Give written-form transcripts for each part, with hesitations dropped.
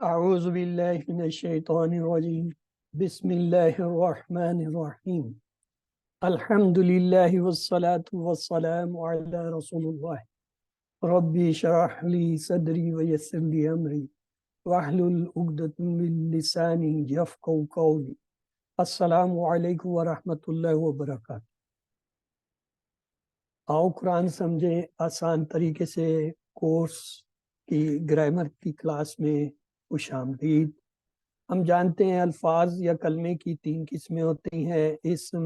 اعوذ باللہ من الشیطان الرجیم بسم اللہ الرحمن الرحیم الحمد للہ والصلاة والسلام علی رسول اللہ ربی اشرح لی صدری ویسر لی امری واحلل عقدۃ من لسانی یفقہوا قولی۔ السلام علیکم ورحمۃ اللہ وبرکاتہ۔ آؤ قرآن سمجھیں آسان طریقے سے کورس کی گرامر کی کلاس میں خوش آمدید۔ ہم جانتے ہیں الفاظ یا کلمے کی 3 قسمیں ہوتی ہیں، اسم،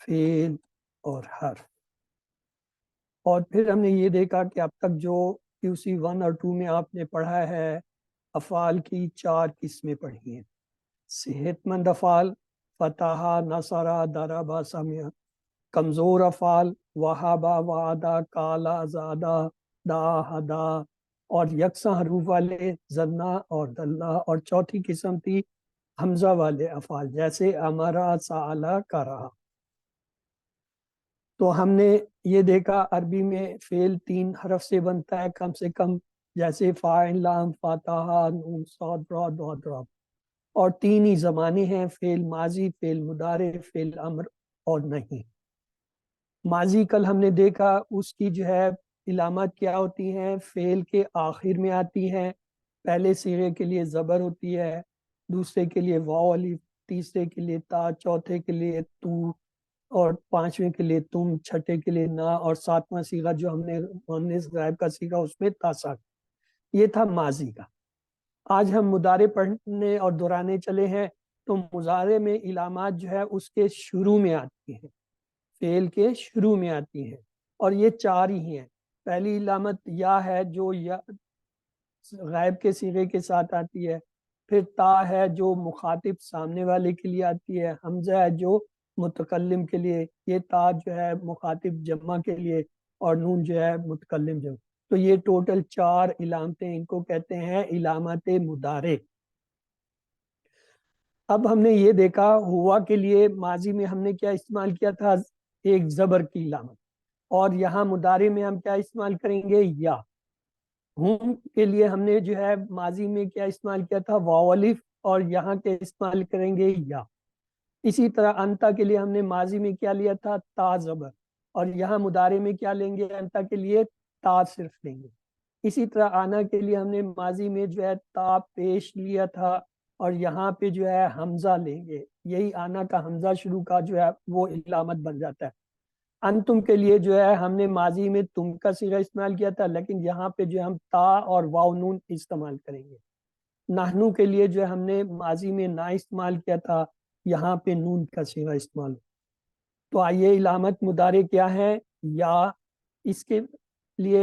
فعل اور حرف۔ اور پھر ہم نے یہ دیکھا کہ اب تک جو QC 1 اور 2 میں آپ نے پڑھا ہے افعال کی 4 قسمیں پڑھی ہیں۔ صحت مند افعال فتح، نصر، ضرب، سمع۔ کمزور افعال وہابا، وعدہ، کالا، زادہ، دا، ہدا۔ اور یکساں حروف والے زنا اور دلہ۔ اور چوتھی قسم تھی حمزہ والے افعال جیسے امرا، سالا، کرا۔ تو ہم نے یہ دیکھا عربی میں فعل 3 حرف سے بنتا ہے کم سے کم، جیسے فاعل، لام، فاتحہ، نون، صاد، را، ضاد، را۔ اور 3 ہی زمانے ہیں، فعل ماضی، فعل مضارع، فعل امر اور نہیں۔ ماضی کل ہم نے دیکھا اس کی جو ہے علامات کیا ہوتی ہیں، فعل کے آخر میں آتی ہیں۔ پہلے صیغے کے لیے زبر ہوتی ہے، دوسرے کے لیے واو الف، تیسرے کے لیے تا، چوتھے کے لیے تو، اور 5ویں کے لیے تم، چھٹے کے لیے نا، اور 7واں صیغہ جو ہم نے مؤنث غائب کا صیغہ اس میں تا ساکن۔ یہ تھا ماضی کا۔ آج ہم مضارع پڑھنے اور دہرانے چلے ہیں، تو مضارع میں علامات جو ہے اس کے شروع میں آتی ہیں، فعل کے شروع میں آتی ہیں، اور یہ 4 ہی ہیں۔ پہلی علامت یا ہے جو یا غائب کے صیغے کے ساتھ آتی ہے، پھر تا ہے جو مخاطب سامنے والے کے لیے آتی ہے، حمزہ ہے جو متکلم کے لیے، یہ تا جو ہے مخاطب جمع کے لیے، اور نون جو ہے متکلم جمع۔ تو یہ ٹوٹل 4 علامتیں، ان کو کہتے ہیں علامات مضارع۔ اب ہم نے یہ دیکھا ہوا کے لیے ماضی میں ہم نے کیا استعمال کیا تھا، ایک زبر کی علامت، اور یہاں مضارع میں ہم کیا استعمال کریں گے، یا۔ ہم کے لیے ہم نے جو ہے ماضی میں کیا استعمال کیا تھا، واو الف، اور یہاں کے استعمال کریں گے یا۔ اسی طرح انتا کے لیے ہم نے ماضی میں کیا لیا تھا، تا زبر، اور یہاں مضارع میں کیا لیں گے انتا کے لیے، تا صرف لیں گے۔ اسی طرح آنا کے لیے ہم نے ماضی میں جو ہے تا پیش لیا تھا، اور یہاں پہ جو ہے حمزہ لیں گے، یہی آنا کا حمزہ شروع کا جو ہے وہ علامت بن جاتا ہے۔ انتم کے لیے جو ہے ہم نے ماضی میں تم کا صیغہ استعمال کیا تھا، لیکن یہاں پہ جو ہم تا اور واو نون استعمال کریں گے۔ نحنو کے لیے جو ہم نے ماضی میں نا استعمال کیا تھا، یہاں پہ نون کا صیغہ استعمال۔ تو آئیے علامت مضارع کیا ہے، یا۔ اس کے لیے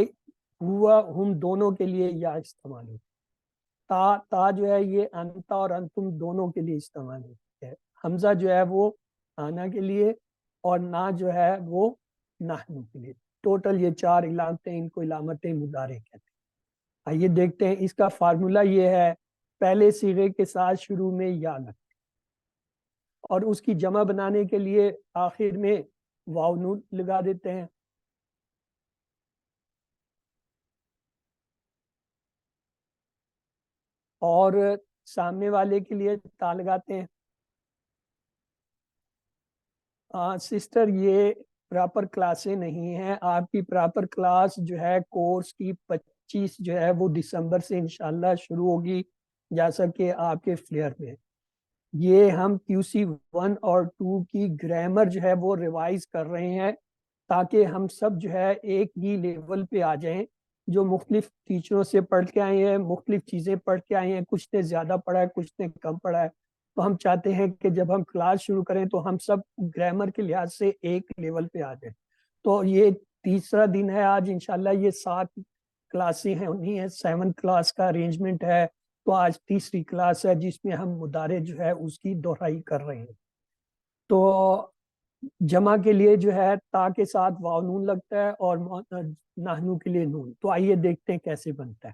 ہوا ہم دونوں کے لیے یا استعمال ہوتا ہے۔ تا جو ہے یہ انتا اور انتم دونوں کے لیے استعمال ہوتا ہے۔ حمزہ جو ہے وہ آنا کے لیے، اور نا جو ہے وہ نحنو کے لیے۔ ٹوٹل یہ 4 علامتیں، ان کو علامت مضارع کہتے ہیں۔ آئیے دیکھتے ہیں اس کا فارمولا یہ ہے، پہلے صیغے کے ساتھ شروع میں یا لگتا ہے، اور اس کی جمع بنانے کے لیے آخر میں واو نون لگا دیتے ہیں، اور سامنے والے کے لیے تا لگاتے ہیں۔ سسٹر یہ پراپر کلاسیں نہیں ہیں، آپ کی پراپر کلاس جو ہے کورس کی 25 جو ہے وہ دسمبر سے انشاءاللہ شروع ہوگی، جیسا کہ آپ کے فلیئر میں۔ یہ ہم QC 1 اور 2 کی گرامر جو ہے وہ ریوائز کر رہے ہیں، تاکہ ہم سب جو ہے ایک ہی لیول پہ آ جائیں۔ جو مختلف ٹیچروں سے پڑھ کے آئے ہیں، مختلف چیزیں پڑھ کے آئے ہیں، کچھ نے زیادہ پڑھا ہے، کچھ نے کم پڑھا ہے، تو ہم چاہتے ہیں کہ جب ہم کلاس شروع کریں تو ہم سب گرامر کے لحاظ سے ایک لیول پہ آ جائیں۔ تو یہ تیسرا دن ہے آج، انشاءاللہ یہ 7 کلاسیں ہیں، انہی ہیں 7 کلاس کا ارینجمنٹ ہے۔ تو آج تیسری کلاس ہے جس میں ہم مضارع جو ہے اس کی دہرائی کر رہے ہیں۔ تو جمع کے لیے جو ہے تا کے ساتھ واو نون لگتا ہے، اور نحنو کے لیے نون۔ تو آئیے دیکھتے ہیں کیسے بنتا ہے۔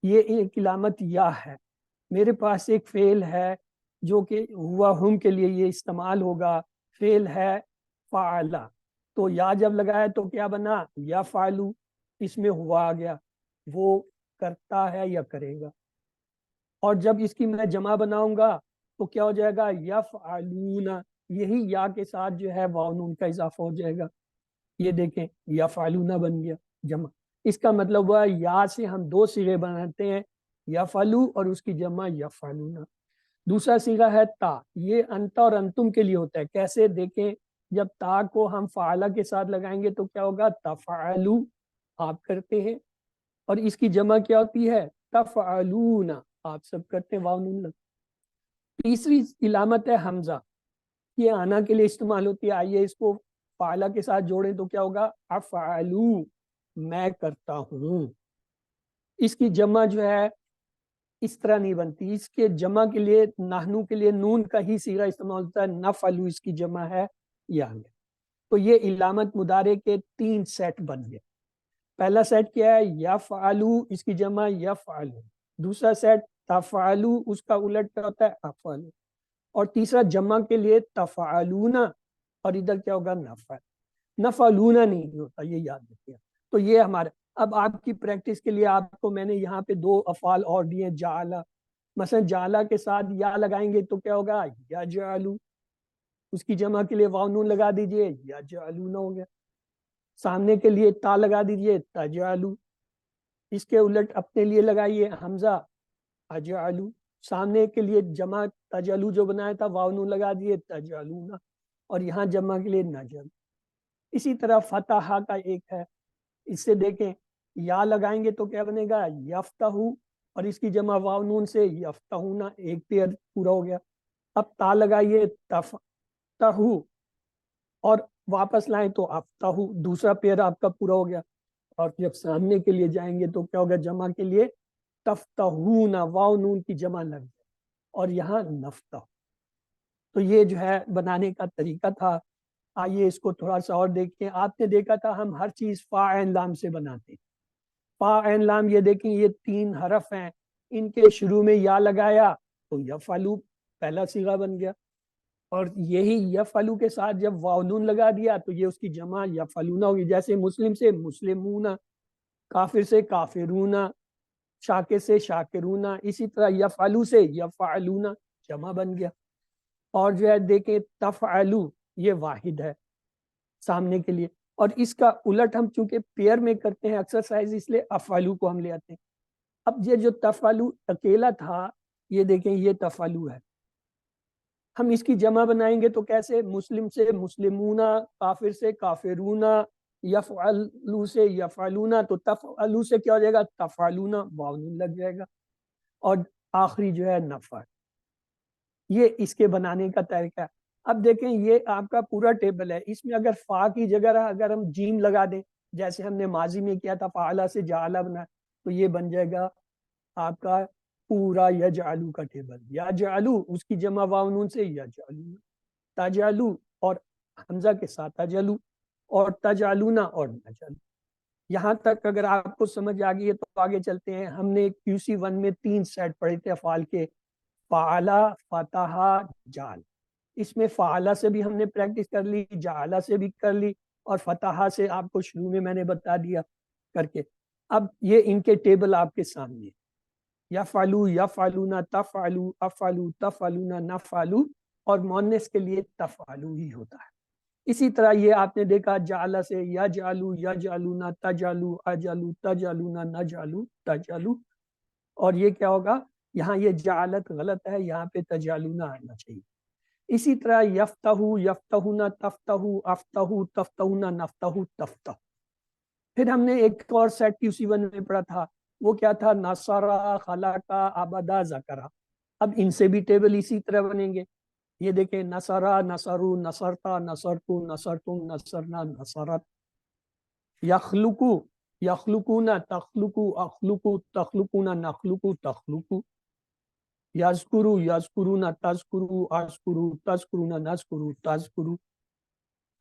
یہ ایک علامت یا ہے۔ میرے پاس ایک فعل ہے جو کہ ہوا ہم کے لیے یہ استعمال ہوگا، فعل ہے فعلا۔ تو یا جب لگایا تو کیا بنا، یا فعلو، اس میں ہوا آ گیا، وہ کرتا ہے یا کرے گا۔ اور جب اس کی میں جمع بناؤں گا تو کیا ہو جائے گا؟ یفعلون، یہی یا کے ساتھ جو ہے واو نون کا اضافہ ہو جائے گا. یہ دیکھیں یفعلون بن گیا جمع. اس کا مطلب ہوا یا سے ہم دو صیغے بناتے ہیں، یفعلو اور اس کی جمع یفعلون. دوسرا صیغہ ہے تا، یہ انت اور انتم کے لیے ہوتا ہے. کیسے؟ دیکھیں جب تا کو ہم فعلہ کے ساتھ لگائیں گے تو کیا ہوگا؟ تفعلو، آپ کرتے ہیں. اور اس کی جمع کیا ہوتی ہے؟ تفعلون، آپ سب کرتے ہیں، واو نون لگ. تیسری علامت ہے حمزہ، یہ آنا کے لیے استعمال ہوتی ہے. آئیے اس کو فعلہ کے ساتھ جوڑیں تو کیا ہوگا؟ افعلو، میں کرتا ہوں. اس کی جمع جو ہے اس طرح نہیں بنتی. اس کے جمع کے لیے نحنو کے لیے نون کا ہی صیغہ استعمال ہوتا ہے. نفعلو اس کی جمع ہے یا. تو یہ علامت مضارع کے 3 سیٹ بن گئے. پہلا سیٹ کیا ہے؟ یفعلو، اس کی جمع یفعلو. دوسرا سیٹ تفعلو، اس کا الٹ کیا ہوتا ہے؟ افعلو. اور تیسرا جمع کے لیے تفعلون، اور ادھر کیا ہوگا؟ نفعل. نفعلون نہیں ہوتا، یہ یاد رکھیے. تو یہ ہمارے اب آپ کی پریکٹس کے لیے آپ کو میں نے یہاں پہ 2 افعال اور دیے. جعلا، مثلا جعلا کے ساتھ یا لگائیں گے تو کیا ہوگا؟ یجعلو. اس کی جمع کے لیے واو نون لگا دیجئے، یجعلون ہو گیا. سامنے کے لیے تا لگا دیجئے، تجعلو. اس کے الٹ اپنے لیے لگائیے حمزہ، اجعلو. سامنے کے لیے جمع تجعلو جو بنایا تھا واو نون لگا دیے، تجعلون. اور یہاں جمع کے لیے نجل. اسی طرح فتح کا ایک ہے، اس سے دیکھیں یا لگائیں گے تو کیا بنے گا؟ یفتحو، اور اس کی جمع واو نون سے یفتحون، ایک پیر پورا ہو گیا. اب تا لگائیے تفتحو، اور واپس لائیں تو افتحو، دوسرا پیر آپ کا پورا ہو گیا. اور جب سامنے کے لیے جائیں گے تو کیا ہوگا؟ جمع کے لیے تفتحون، واو نون کی جمع لگ جائے، اور یہاں نفتح. تو یہ جو ہے بنانے کا طریقہ تھا. آئیے اس کو تھوڑا سا اور دیکھیں. آپ نے دیکھا تھا ہم ہر چیز فا عین لام سے بناتے ہیں. فا عین لام، یہ دیکھیں یہ 3 حرف ہیں، ان کے شروع میں یا لگایا تو یفعلو پہلا صیغہ بن گیا. اور یہی یفعلو کے ساتھ جب واو نون لگا دیا تو یہ اس کی جمع یفعلون ہوگی. جیسے مسلم سے مسلمون، کافر سے کافرون، شاکر سے شاکرون. اسی طرح یفعلو سے یفعلون جمع بن گیا. اور جو ہے دیکھیں تفعلو یہ واحد ہے سامنے کے لیے. اور اس کا الٹ ہم چونکہ پیئر میں کرتے ہیں ایکسرسائز، اس لیے افعلو کو ہم لے آتے ہیں. اب یہ جو تفعلو اکیلا تھا، یہ دیکھیں یہ تفعلو ہے. ہم اس کی جمع بنائیں گے تو کیسے؟ مسلم سے مسلمون، کافر سے کافرون، یفعلو سے یفعلون. تو تفعلو سے کیا ہو جائے گا؟ تفعلون، واو نون لگ جائے گا. اور آخری جو ہے نفع. یہ اس کے بنانے کا طریقہ ہے. اب دیکھیں یہ آپ کا پورا ٹیبل ہے. اس میں اگر فا کی جگہ اگر ہم جیم لگا دیں، جیسے ہم نے ماضی میں کیا تھا فعلہ سے جعلہ بنا، تو یہ بن جائے گا آپ کا پورا یجعلو کا ٹیبل. یجعلو اس کی جمع واو نون سے یجعلو، تجعلو اور حمزہ کے ساتھ تجعلو، اور تجعلون اور نجعلو. یہاں تک اگر آپ کو سمجھ آ گئی ہے تو آگے چلتے ہیں. ہم نے QC1 میں 3 سیٹ پڑھے تھے افعال کے، فعلہ، فتح، جعل. اس میں فعلہ سے بھی ہم نے پریکٹس کر لی، جعلہ سے بھی کر لی، اور فتح سے آپ کو شروع میں نے بتا دیا کر کے. اب یہ ان کے ٹیبل آپ کے سامنے، یفعلو، یفعلون، تفعلو، افعلو، تفعلون، نفعلو، اور مؤنث کے لیے تفعلو ہی ہوتا ہے. اسی طرح یہ آپ نے دیکھا جعلہ سے یجعلو، یجعلون، تجعلو، اجعلو، تجعلون، نجعلو، تجعلو. اور یہ کیا ہوگا؟ یہاں یہ جعلت غلط ہے، یہاں پہ تجعلون آنا چاہیے. اسی طرح یفتحو، یفتحون، تفتحو، افتحو، تفتحون، نفتحو، تفتح. پھر ہم نے ایک اور سیٹ QC1 میں پڑھا تھا، وہ کیا تھا؟ نصرہ، خلقہ، عبدہ، ذکرہ. اب ان سے بھی ٹیبل اسی طرح بنیں گے. یہ دیکھیں نصرہ، نصرو، نصرتا، نصرتو، نصرتم، نصرنا، نصرت. یخلقو، یخلقون، تخلقو، اخلقو، تخلقون، نخلقو، تخلقو. یذکرو، یذکرون، تذکرو، اذکرو، تذکرون، نذکرو، تذکرو.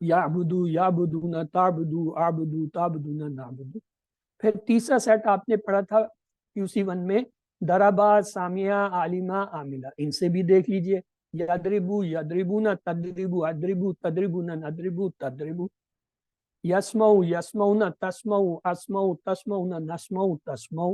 یعبدو، یعبدون، تعبدو، اعبدو، تعبدون، نعبدو. پھر تیسرا سیٹ آپ نے پڑھا تھا QC1 میں، دربا، سامیہ، عالمہ، عاملہ. ان سے بھی دیکھ لیجئے، یدربو، یدربون، تدربو، ادربو، تدربون، ندربو، تدربو. یسمعو، یسمعون، تسمعو، اسمعو، تسمعون، نسمعو، تسمعو.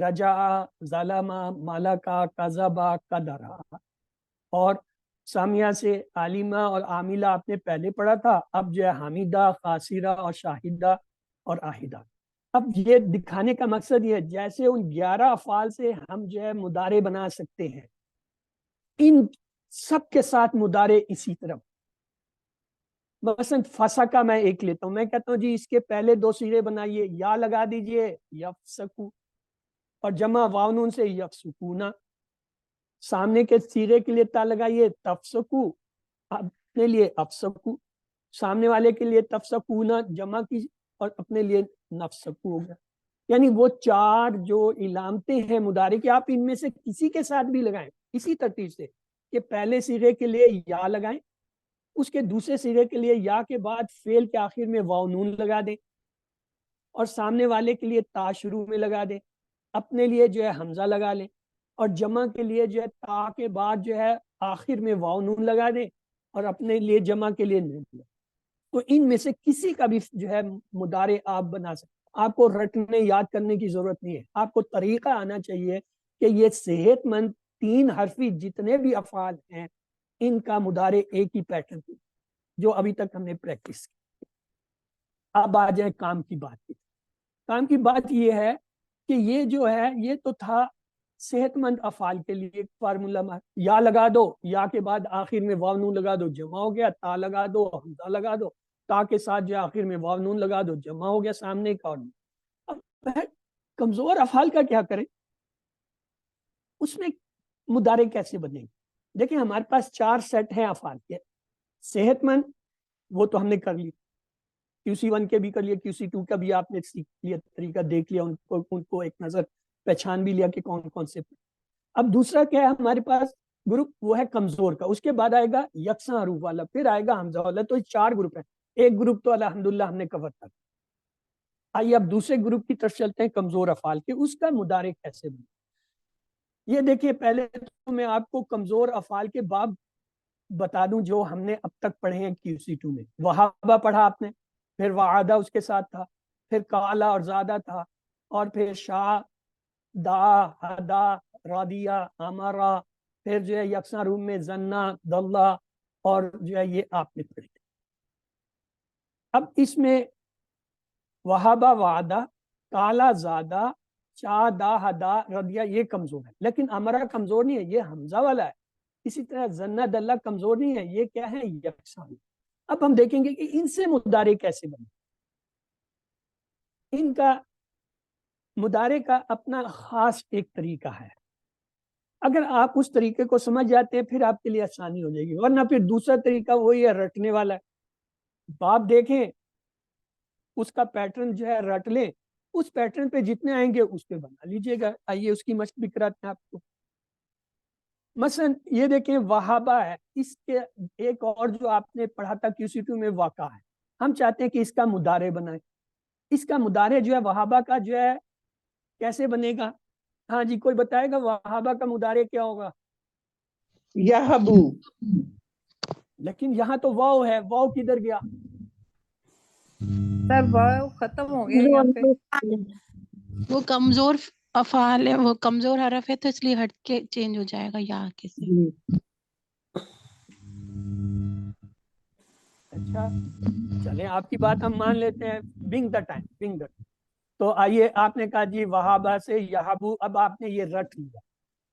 رجع، ظلما، ملکا، کذبا، قدرا. اور سامیہ سے عالمہ اور عاملہ آپ نے پہلے پڑھا تھا، اب جو ہے حامدہ، خاسرہ اور شاہدہ اور آہدہ. اب یہ دکھانے کا مقصد یہ ہے جیسے ان 11 افعال سے ہم جو ہے مضارع بنا سکتے ہیں، ان سب کے ساتھ مضارع اسی طرح. مثلا فسکا میں ایک لیتا ہوں، میں کہتا ہوں جی اس کے پہلے 2 صیغے بنائیے، یا لگا دیجئے یفسکو، اور جمع واو نون سے یفسکونا. سامنے کے صیغے کے لیے تا لگائیے تفسکو، اپنے لیے افسکو. سامنے والے کے لیے تفسکونا جمع کی، اور اپنے لیے نفسکو ہو گیا. یعنی وہ 4 جو علامتیں ہیں مضارع کی، آپ ان میں سے کسی کے ساتھ بھی لگائیں اسی ترتیب سے کہ پہلے صیغے کے لیے یا لگائیں، اس کے دوسرے صیغے کے لیے یا کے بعد فعل کے آخر میں واو نون لگا دیں، اور سامنے والے کے لیے تا شروع میں لگا دیں، اپنے لیے جو ہے حمزہ لگا لیں، اور جمع کے لیے جو ہے تا کے بعد جو ہے آخر میں واو نون لگا دیں، اور اپنے لیے جمع کے لیے نون لگا. تو ان میں سے کسی کا بھی جو ہے مضارع آپ بنا سکتے. آپ کو رٹنے یاد کرنے کی ضرورت نہیں ہے، آپ کو طریقہ آنا چاہیے کہ یہ صحت مند 3 حرفی جتنے بھی افعال ہیں ان کا مضارع ایک ہی پیٹرن جو ابھی تک ہم نے پریکٹس کی. اب آ جائیں کام کی بات کی. کام کی بات یہ ہے کہ یہ جو ہے یہ تو تھا صحت مند افعال کے لیے ایک فارمولا. یا لگا دو، یا کے بعد آخر میں واو نون لگا دو جمع ہو گیا، تا لگا دو، حمزہ لگا دو، تا کے ساتھ جو آخر میں واو نون لگا دو جمع ہو گیا سامنے کا. اور اب کمزور افعال کا کیا کریں، اس میں مضارع کیسے بنے گا؟ دیکھیں ہمارے پاس 4 سیٹ ہیں افعال کے. صحت مند وہ تو ہم نے کر لی، QC1 کے بھی کر لیا، QC2 کا بھی آپ نے سیکھ لیا، طریقہ دیکھ لیا، ان کو ایک نظر پہچان بھی لیا کہ کون کون سے. اب دوسرا کیا ہے ہمارے پاس گروپ، وہ ہے کمزور کا. اس کے بعد آئے گا یکساں حروف والا، پھر آئے گا حمزہ والا. تو 4 گروپ ہیں. ایک گروپ تو الحمدللہ ہم نے کور کر. آئیے اب دوسرے گروپ کی طرف چلتے ہیں، کمزور افعال کے. اس کا مضارع کیسے بنے؟ یہ دیکھیے پہلے تو میں آپ کو کمزور افعال کے باب بتا دوں جو ہم نے اب تک پڑھے ہیں QC2 میں. وہابہ پڑھا آپ نے، پھر وعدہ اس کے ساتھ تھا، پھر کالا اور زیادہ تھا، اور پھر شاہ، دا، ہدا، رادیہ، امارا، پھر جو ہے یکساں روم میں زنا، دلہ، اور جو ہے یہ آپ نے پڑھی. اب اس میں وہابہ، وعدہ، کالا، زادہ، شاہ، دا، ہدا، رادیہ یہ کمزور ہے، لیکن امارا کمزور نہیں ہے، یہ حمزہ والا ہے. اسی طرح زنا، دلہ کمزور نہیں ہے، یہ کیا ہے یکساں. اب ہم دیکھیں گے کہ ان سے مضارع کیسے بنے. ان کا مضارع کا اپنا خاص ایک طریقہ ہے. اگر آپ اس طریقے کو سمجھ جاتے ہیں پھر آپ کے لیے آسانی ہو جائے گی، ورنہ پھر دوسرا طریقہ وہی ہے رٹنے والا ہے. آپ دیکھیں اس کا پیٹرن جو ہے رٹ لیں، اس پیٹرن پہ جتنے آئیں گے اس پہ بنا لیجئے گا. آئیے اس کی مشق بھی کراتے ہیں آپ کو. مثلا یہ دیکھیں وہابہ ہے، اس کے ایک اور جو آپ نے پڑھا تھا QC2 میں واقع ہے. ہم چاہتے ہیں کہ اس کا مضارع بنائیں. اس کا مضارع جو ہے وہابہ کا جو ہے کیسے بنے گا؟ ہاں جی کوئی بتائے گا وہابہ کا مضارع کیا ہوگا؟ یہبو. لیکن یہاں تو واو ہے، واو کدھر گیا؟ سر واو ختم ہو گیا یہاں پہ. وہ کمزور افعال ہے، وہ کمزور حرف ہے تو اس لیے ہٹ کے چینج ہو جائے گا یا کے سے. اچھا چلیں آپ کی بات ہم مان لیتے ہیں. بنگ دا ٹائم، بنگ دا. تو آئیے آپ نے کہا جی وہابہ سے یہبو. اب آپ نے یہ رٹ لیا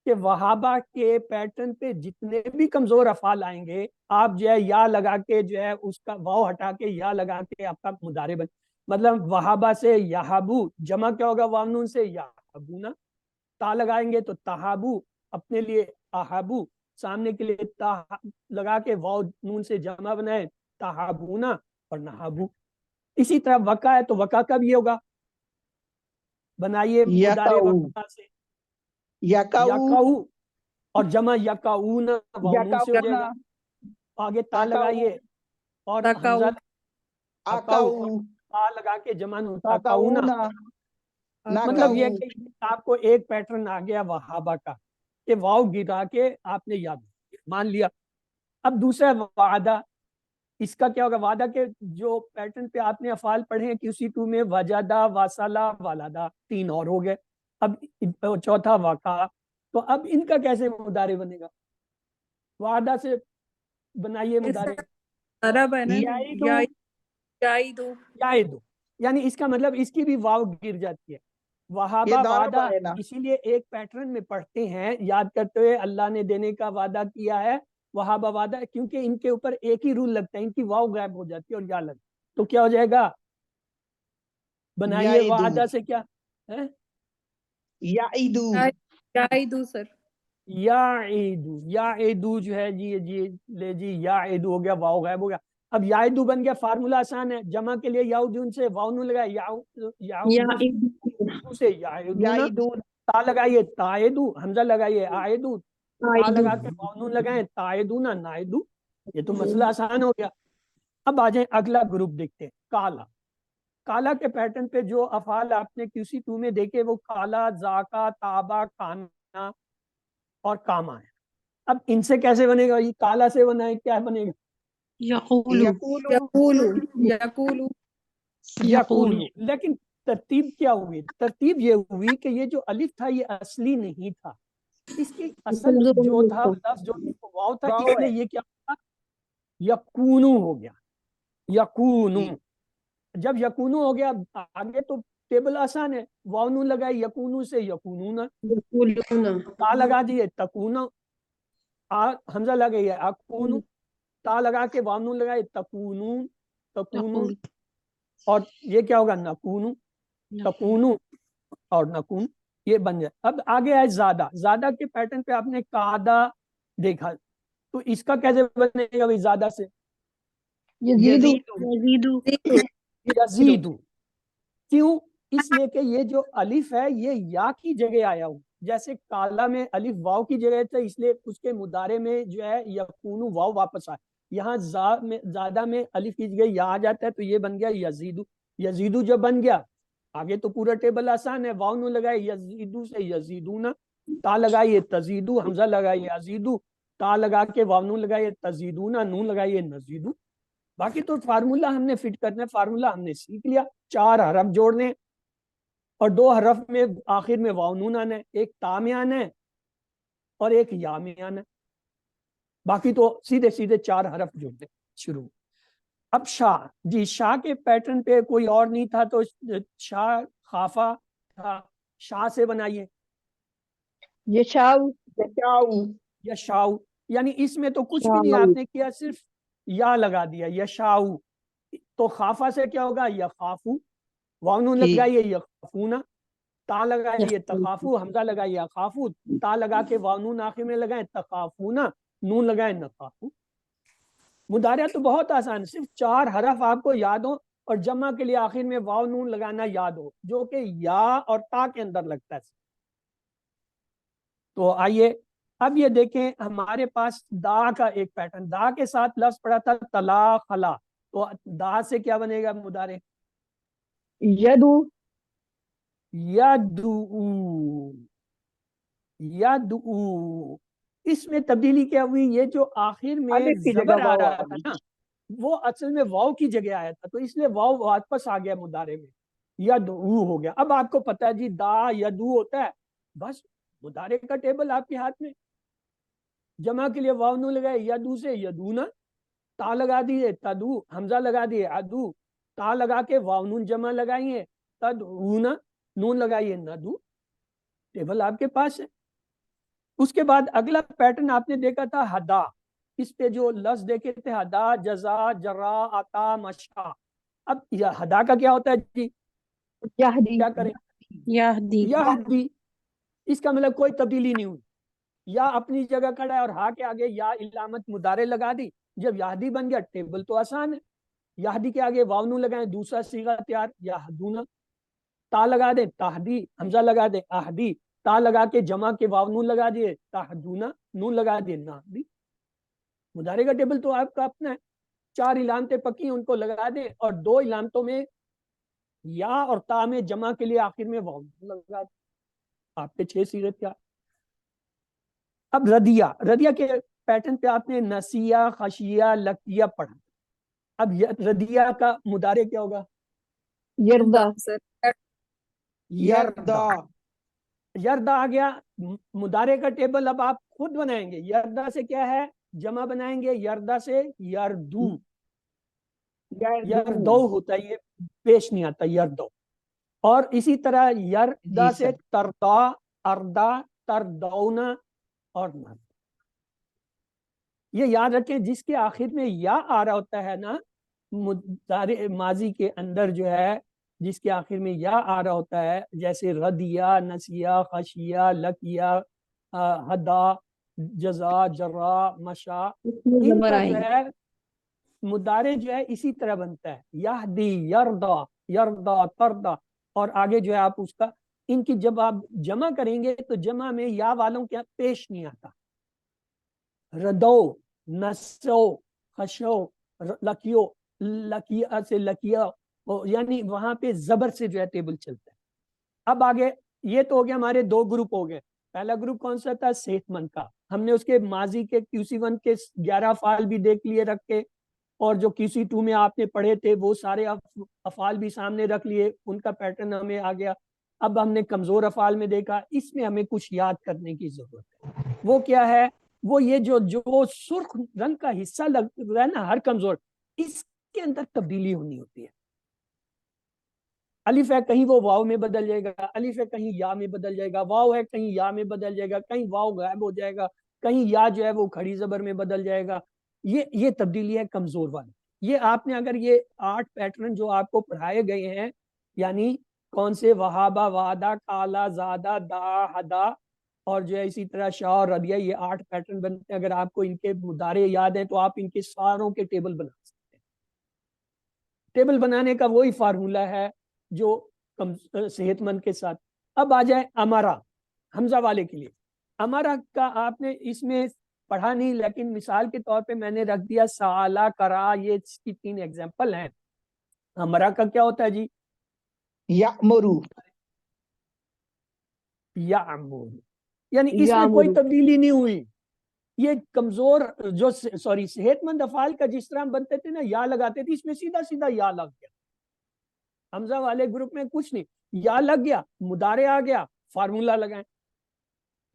کہ وہابہ کے پیٹرن پہ جتنے بھی کمزور افعال آئیں گے آپ جو ہے یا لگا کے جو ہے اس کا واو ہٹا کے یا لگا کے آپ کا مضارع بن. مطلب وہابہ سے یہبو، جمع کیا ہوگا واو نون سے یہبونا. تا لگائیں گے تو تہابو، اپنے لیے احابو، سامنے کے لیے تا لگا کے واو نون سے جمع بنائے تہابونا اور نہابو. اسی طرح وقع ہے تو وقع کا بھی ہوگا، بنائیے مضارع وقع سے یکاؤ، اور جمع یکاؤن واو نون سے ہو جائے گا. آگے تا لگائیے اور حمزہ تا لگا کے جمع تاکاؤنا. مطلب یہ کہ آپ کو ایک پیٹرن آ گیا وہابہ کا کہ واو گرا کے آپ نے یاد مان لیا. اب دوسرا وعدہ، اس کا کیا ہوگا؟ وعدہ کے جو پیٹرن پہ آپ نے افعال پڑھے ہیں QC2 میں وجدہ، وصلہ، ولدہ، 3 اور ہو گئے. اب چوتھا وقع، تو اب ان کا کیسے مضارع بنے گا؟ وعدہ سے بنائیے مضارع. عرب ہے نا یعیدو، یعیدو یعیدو، یعنی اس کا مطلب اس کی بھی واو گر جاتی ہے. یہ وہابہ ضرب وعدہ، ہے نا. اسی لیے ایک پیٹرن میں پڑھتے ہیں یاد کرتے ہوئے، اللہ نے دینے کا وعدہ کیا ہے، وہابہ وعدہ، کیونکہ ان کے اوپر ایک ہی رول لگتا ہے، ان کی واو غائب ہو جاتی ہے اور یا لگ، تو کیا ہو جائے گا؟ بنائیے یعیدو، وعدہ سے کیا ہے؟ یعیدو، یعیدو سر. یعیدو، یعیدو جو ہے جی لے جی یعیدو ہو گیا، واو غائب ہو گیا. اب یعیدو بن گیا، فارمولا آسان ہے، جمع کے لیے یعودون سے واو نون لگایا، یعودو سے یعیدون، یعیدون، تا لگائیے تائیدو، حمزہ لگائیے آئیدو، تا لگا کے واو نون لگائیں تائیدون نائیدو. یہ تو مسئلہ آسان ہو گیا. اب آ جائیں اگلا گروپ دیکھتے ہیں، کالا. کالا کے پیٹرن پہ جو افعال آپ نے QC2 میں دیکھے وہ کالا، ذاکا، تابا، کانا اور کاما ہے. اب ان سے کیسے بنے گا؟ یہ کالا سے بنا ہے، کیا بنے گا؟ یقول، یقولو، یقولو یقولو یقول. لیکن ترتیب کیا ہوئی؟ ترتیب یہ ہوئی کہ یہ جو الف تھا یہ اصلی نہیں تھا، اس کی اصل جو تھا لفظ جو واو تھا، واو اس ہے. نے یہ کیا ہوا؟ یکونو ہو گیا، یکونو. جی. جب یکونو ہو گیا آگے تو ٹیبل آسان ہے، واو نون لگائے یکونو سے یکونون، تا لگا دیے تکونو، حمزہ لگائیے اکونو، تا لگا کے واو نون لگائے تکونون، تکونون، اور یہ کیا ہوگا؟ نکونو، تکونو اور نکون، یہ بن جائے. اب آگے ہے زیادہ. زیادہ کے پیٹرن پہ آپ نے قعدہ دیکھا، تو اس کا کیسے بنے گا بھائی زیادہ سے؟ یزیدو، یزیدو. کیوں؟ اس لیے کہ یہ جو الف ہے یہ یا کی جگہ آیا ہوں، جیسے کالا میں الف واو کی جگہ تھا، اس لیے اس کے مضارع میں جو ہے یکونو واو واپس آئے. یہاں زیادہ میں الف کی جگہ یا آ جاتا ہے، تو یہ بن گیا یزیدو. یزیدو جب بن گیا آگے تو پورا ٹیبل آسان ہے، واو نون لگائے یزیدو سے یزیدون، تا لگائیے تزیدو، حمزہ لگائیے ازیدو، تا لگا کے واو نون لگائیے تزیدون، نون لگائیے نزیدو. باقی تو فارمولا ہم نے فٹ کرنا ہے، فارمولا ہم نے سیکھ لیا. 4 حرف جوڑنے اور 2 حرف میں آخر میں واو نون آنا ہے، ایک تا میں آنا ہے اور ایک یا میں آنا ہے. باقی تو سیدھے 4 حرف جوڑنے شروع. اب شاہ جی، شاہ کے پیٹرن پہ کوئی اور نہیں تھا تو شاہ خافہ تھا، شاہ سے بنائیے یشاؤ، یشاؤ، یا شاؤ، یعنی اس میں تو کچھ بھی نہیں آپ نے کیا، صرف یا لگا دیا یشاؤ. تو خافہ سے کیا ہوگا؟ یخافو، واو نون لگائیے یخافونا، تا لگائیے تخافو، حمزہ لگائیے اخافو، تا لگا کے واو نون آخر میں لگائیں تخافونا، نون لگائیں نخافو. مضارع تو بہت آسان، صرف 4 حرف آپ کو یاد ہو اور جمع کے لیے آخر میں واو نون لگانا یاد ہو، جو کہ یا اور تا کے اندر لگتا ہے. تو آئیے اب یہ دیکھیں، ہمارے پاس دا کا ایک پیٹرن، دا کے ساتھ لفظ پڑا تھا تلا خلا، تو دا سے کیا بنے گا مضارع؟ یدو، یدعو، یدعو. اس میں تبدیلی کیا ہوئی؟ یہ جو آخر میں الف کی جگہ زبر آ واو رہا آ تھا گئی. نا، وہ اصل میں واو کی جگہ آیا تھا، تو اس لیے واو واپس آ گیا مضارع میں، یدعو ہو گیا. اب آپ کو پتا ہے جی دا یدعو ہوتا ہے، بس مضارع کا ٹیبل آپ کے ہاتھ میں. جمع کے لیے واو نون لگائے یدعو سے یدعونا، تا لگا دیے تدعو، حمزہ لگا دیے ادعو، تا لگا کے واو نون جمع لگائیے تدعونا، نون لگائیے ندعو. ٹیبل آپ کے پاس ہے. اس کے بعد اگلا پیٹرن آپ نے دیکھا تھا ہدا. اس پہ جو لفظ دیکھے تھے ہدا، جزا، جرا، عطا، مشا. اب یہ ہدا کا کیا ہوتا ہے جی؟ یہدی، کیا کریں؟ یہدی، یہدی. اس کا مطلب کوئی تبدیلی نہیں ہوئی، یا اپنی جگہ کھڑا ہے اور ہا کے آگے یا علامت مضارع لگا دی. جب یہدی بن گیا ٹیبل تو آسان ہے، یہدی کے آگے واو نون لگائیں، دوسرا صیغہ تیار، یہدونا، تا لگا دیں تہدی، حمزہ لگا دیں اہدی، تا لگا کے جمع کے واو نون لگا دیے تہدونا، نون لگا دیے نہدی. مضارع کا ٹیبل تو آپ کا اپنا ہے. 4 علامتیں پکی ان کو لگا دیں اور 2 علامتوں میں یا اور تا میں جمع کے لیے آخر میں واو لگا دیں، آپ کے 6 صیغے تیار. اب ردیہ، ردیہ کے پیٹرن پہ آپ نے نسیہ، خشیہ، لکیہ پڑھا. اب ردیہ کا مضارع کیا ہوگا؟ یردا، سر. یردا. یردا آ گیا، مدارے کا ٹیبل اب آپ خود بنائیں گے. یردا سے کیا ہے؟ جمع بنائیں گے. یردا سے یردو، یردو ہوتا ہے، یہ پیش نہیں آتا یردو. اور اسی طرح یردا جی سے سر. تردا، اردا، تردونا اور نردا. یہ یاد رکھیں جس کے آخر میں یا آ رہا ہوتا ہے نا مضارع ماضی کے اندر جو ہے، جس کے آخر میں یا آ رہا ہوتا ہے، جیسے ردیا، نسیا، خشیا، لکیا، ہدا، جزا، جرا، مشا، ان کا جو ہے مضارع جو ہے اسی طرح بنتا ہے. یہدی، یردا، یردا، تردا، اور آگے جو ہے آپ اس کا ان کی جب آپ جمع کریں گے تو جمع میں یا والوں کے پیش نہیں آتا. ردو، نسو، خشو، لکیو، لکیا سے لکیا، یعنی وہاں پہ زبر سے جو ہے ٹیبل چلتا ہے. اب آگے یہ تو ہو گیا، ہمارے دو گروپ ہو گئے. پہلا گروپ کون سا تھا؟ صحت مند کا. ہم نے اس کے ماضی کے QC1 کے 11 افعال بھی دیکھ لیے رکھ کے، اور جو QC2 میں آپ نے پڑھے تھے وہ سارے افعال بھی سامنے رکھ لیے، ان کا پیٹرن ہمیں آ گیا. اب ہم نے کمزور افعال میں دیکھا، اس میں ہمیں کچھ یاد کرنے کی ضرورت ہے. وہ کیا ہے؟ وہ یہ جو سرخ رنگ کا حصہ لگ رہا ہے نا ہر کمزور، اس کے اندر تبدیلی ہونی ہوتی ہے. الف ہے کہیں وہ واو میں بدل جائے گا، الف ہے کہیں یا میں بدل جائے گا، واو ہے کہیں یا میں بدل جائے گا، کہیں واو غائب ہو جائے گا، کہیں یا جو ہے وہ کھڑی زبر میں بدل جائے گا. یہ تبدیلی ہے کمزور والی. یہ آپ نے اگر یہ 8 پیٹرن جو آپ کو پڑھائے گئے ہیں، یعنی کون سے؟ وہابا، وعدہ، کالا، زادہ، دا، ہدا، اور جو ہے اسی طرح شاہ اور ردیہ، یہ 8 پیٹرن بنتے ہیں. اگر آپ کو ان کے مضارع یاد ہیں تو آپ ان کے ساروں کے ٹیبل بنا سکتے ہیں. ٹیبل بنانے کا وہی فارمولہ ہے جو صحت مند کے ساتھ. اب آ جائے امارا، حمزہ والے کے لیے. امارا کا آپ نے اس میں پڑھا نہیں، لیکن مثال کے طور پہ میں نے رکھ دیا سالا، کرا، یہ اس کی 3 ایگزامپل ہیں. امارا کا کیا ہوتا ہے جی؟ یأمرو، یعمر، یعنی اس میں کوئی تبدیلی نہیں ہوئی. یہ کمزور جو سوری صحت مند افعال کا جس طرح ہم بنتے تھے نا، یا لگاتے تھے، اس میں سیدھا سیدھا یا لگ گیا. حمزہ والے گروپ میں کچھ نہیں، یا لگ گیا، مضارع آ گیا، فارمولا لگائیں.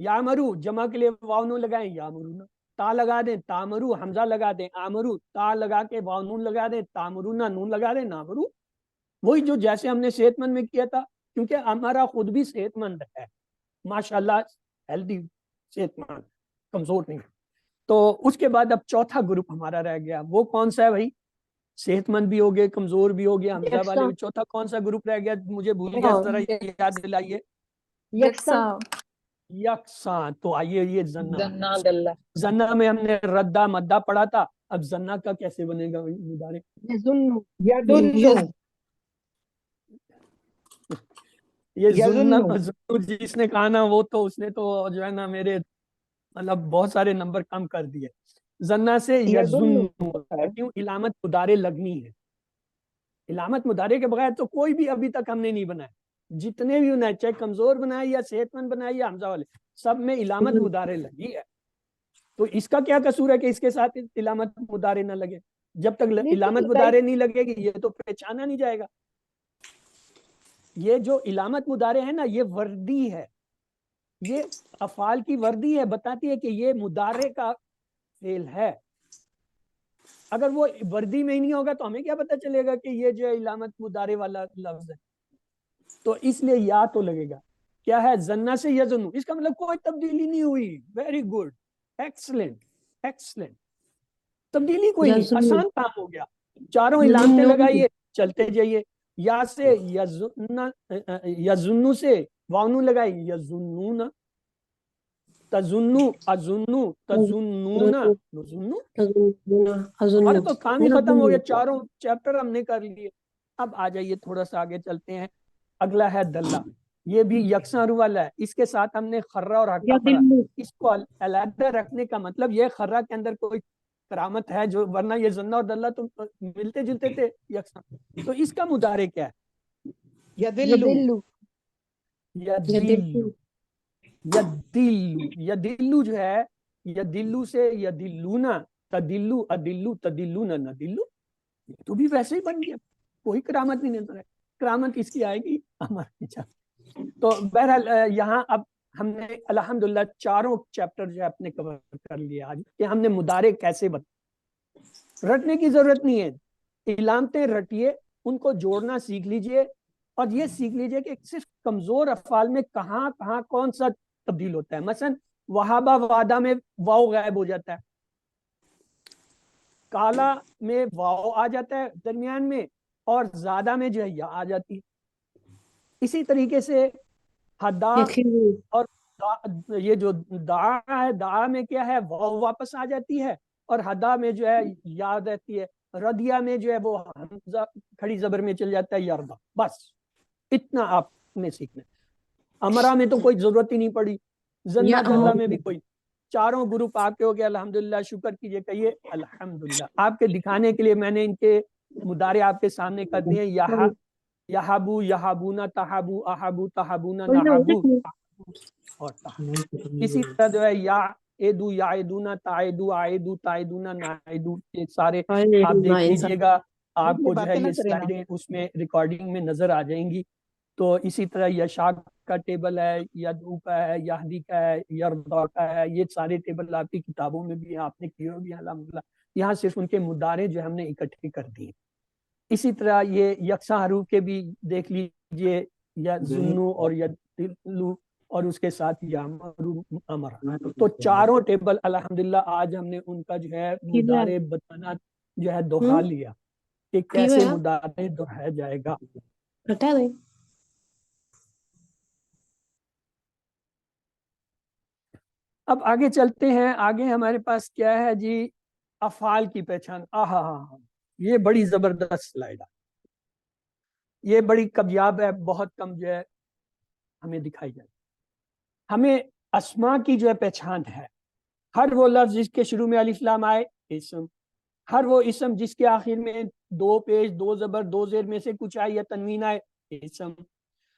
یا مرو جمع کے لیے واو نون لگائیں، یا مرونا. تا لگا دیں، تامرو، حمزہ لگا دیں، آمرو، تا لگا کے واو نون لگا دیں، تامرونا، نون لگا دیں، نامرو. وہی جو جیسے ہم نے صحت مند میں کیا تھا، کیونکہ ہمارا خود بھی صحت مند ہے ماشاءاللہ، ہیلدی، صحت مند، کمزور نہیں. تو اس کے بعد اب چوتھا گروپ ہمارا رہ گیا. وہ کون سا ہے بھائی؟ صحت مند بھی ہو گئے، کمزور بھی ہو گیا، حمزہ والے. چوتھا کون سا گروپ رہ گیا؟ مجھے بھول گیا، ذرا یاد دلائیے. یکساں. یکساں. تو آئیے یہ زنا میں ہم نے ردہ مدہ پڑھا تھا. اب زنا کا کیسے بنے گا مضارع؟ یظن، یدن، یہ یظن، جس نے کہا نا وہ تو اس نے تو جو ہے نا میرے مطلب بہت سارے نمبر کم کر دیے. زنا سے یظن، کیوں؟ علامت مضارع لگنی ہے. علامت مضارع کے بغیر تو کوئی بھی ابھی تک ہم نے نہیں بنایا. جتنے بھی بنائے، چاہے کمزور بنائے یا صحت مند بنائے یا حمزہ والے، سب میں علامت مضارع لگی ہے. تو اس کا کیا قصور ہے کہ اس کے ساتھ علامت مضارع نہ لگے؟ جب تک علامت مضارع نہیں لگے گی یہ تو پہچانا نہیں جائے گا. یہ جو علامت مضارع ہے نا، یہ وردی ہے، یہ افعال کی وردی ہے، بتاتی ہے کہ یہ مضارع کا فعل ہے. اگر وہ وردی میں ہی نہیں ہوگا تو ہمیں کیا پتہ چلے گا کہ یہ جو علامت مضارع والا لفظ ہے؟ تو اس لیے یا تو لگے گا. کیا ہے؟ زنا سے یظن، اس کا مطلب کوئی تبدیلی نہیں ہوئی. Very good, excellent, excellent. تبدیلی کوئی نہیں، آسان کام ہو گیا. چاروں علامتیں لگائیے، چلتے جائیے. یا سے یظن سے واو لگائی، یظنون، تظنو، اظنو، تظنون، نظنو. ہمارا تو کام ہی ختم ہو گیا، چاروں چیپٹر ہم نے کر لیے. اب آ جائیے تھوڑا سا آگے چلتے ہیں. اگلا ہے دلہ. یہ بھی یکساں رو والا ہے. اس کے ساتھ ہم نے خرہ اور حقہ پڑھا. اس کو علیحدہ رکھنے کا مطلب یہ خرہ کے اندر کوئی کرامت ہے جو، ورنہ یہ زنہ اور دلہ تو ملتے جلتے تھے یکساں. تو اس کا مضارع کیا ہے؟ یدلو، یدلو، یدلو. یدلو جو ہے، یدلو سے یدلونا، تدلو، ادلو، تدلونا، ندلو. تو بھی ویسے ہی بن گیا، کوئی کرامت نہیں نظر ہے. کرامت اس کی آئے گی ہمارے تو بہرحال یہاں اب ہم نے الحمدللہ چاروں چیپٹر جو ہے اپنے کور کر لیا آج کہ ہم نے مضارع کیسے رٹنے کی ضرورت نہیں ہے، علامتیں رٹیے، ان کو جوڑنا سیکھ لیجئے، اور یہ سیکھ لیجئے کہ صرف کمزور افعال میں کہاں کہاں کون سا تبدیل ہوتا ہے. مثلا وہابہ وعدہ میں واو غائب ہو جاتا ہے، کالا میں واو آ جاتا ہے درمیان میں، اور زیادہ میں جو ہے یا آ جاتی ہے. اسی طریقے سے حدا اور یہ جو دعا ہے، دعا میں کیا ہے، واو واپس آ جاتی ہے، اور حدا میں جو ہے یاد رہتی ہے، ردیا میں جو ہے وہ حمزہ کھڑی زبر میں چل جاتا ہے یردا. بس اتنا آپ نے سیکھنا ہے. امرا میں تو کوئی ضرورت ہی نہیں پڑی، زنہ جلہ میں بھی کوئی. چاروں گروپ آپ کے ہو گئے الحمدللہ. شکر کیجئے، کہیے الحمدللہ. آپ کے دکھانے کے لیے میں نے ان کے مضارع آپ کے سامنے کر دیے. یہابو، یہابونا، تہابو، احابو، تہابونا، نہابو اور تہابو. اسی طرح جو ہے یا ایدو، یا ایدونا، تائیدو، آئیدو، تائیدونا، نائیدو. یہ سارے آپ دیکھ لیجئے گا، آپ کو جو ہے یہ سلائیڈیں اس میں ریکارڈنگ میں نظر آ جائیں گی. تو اسی طرح یشاق کا ٹیبل ہے، یدعو کا ہے، یہدی کا ہے، یرضا کا ہے. یہ سارے ٹیبل آپ کی کتابوں میں بھی آپ نے کیے ہوگی الحمدللہ. یہاں صرف ان کے مضارع جو ہم نے اکٹھے کر دیے. اسی طرح یہ یکساں حروف کے بھی دیکھ لیجئے، یا زنو اور یدلو، اور اس کے ساتھ یامرو، امرا. تو چاروں ٹیبل الحمدللہ آج ہم نے ان کا جو ہے مضارع بتانا جو ہے دوہرا لیا کہ کیسے مضارع دہرایا جائے گا. اب آگے چلتے ہیں. آگے ہمارے پاس کیا ہے جی، افعال کی پہچان. یہ بڑی زبردست سلائیڈ ہے، یہ بڑی کمیاب ہے، بہت کم جو ہے ہمیں دکھائی جائے. ہمیں اسماء کی جو ہے پہچان ہے. ہر وہ لفظ جس کے شروع میں الف لام آئے اسم، ہر وہ اسم جس کے آخر میں دو پیش، دو زبر، دو زیر میں سے کچھ آئے یا تنوین آئے اسم.